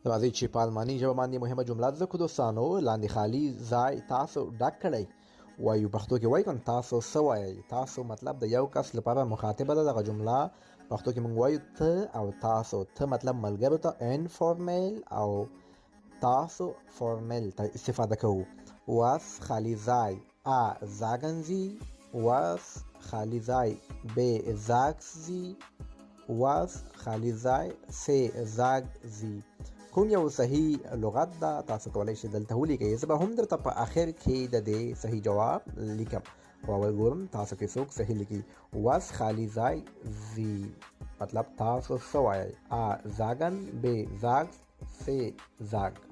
راځئ چې په الماني ژبه باندې مهمه جمله زده کړو دوستانو. لاندې خالي ځای تاسو ډک کړئ. وایو پښتو کې وایو کنه تاسو څه وایئ. تاسو مطلب د یو کس لپاره مخاطبه ده. دغه جمله پښتو کې موږ وایو ته او تاسو. ته مطلب ملګرو ته انفورمل او تاسو فورمل ته استفاده کوو. Was خالی ځای A sagen Sie. Was خالی ځای B sagst Sie. was خالی ځای C sagen Sie. کوم یو صحیح لغت ده تاسو کولی شئ دلته ولیکئ. زه به هم درته په آخر کې د دې صحیح جواب لیکم. راول ګورم تاسو کې څوک صحیح لیکي. was خالی ځای Sie مطلب تاسو څه وایئ. A sagen B sagst C sag.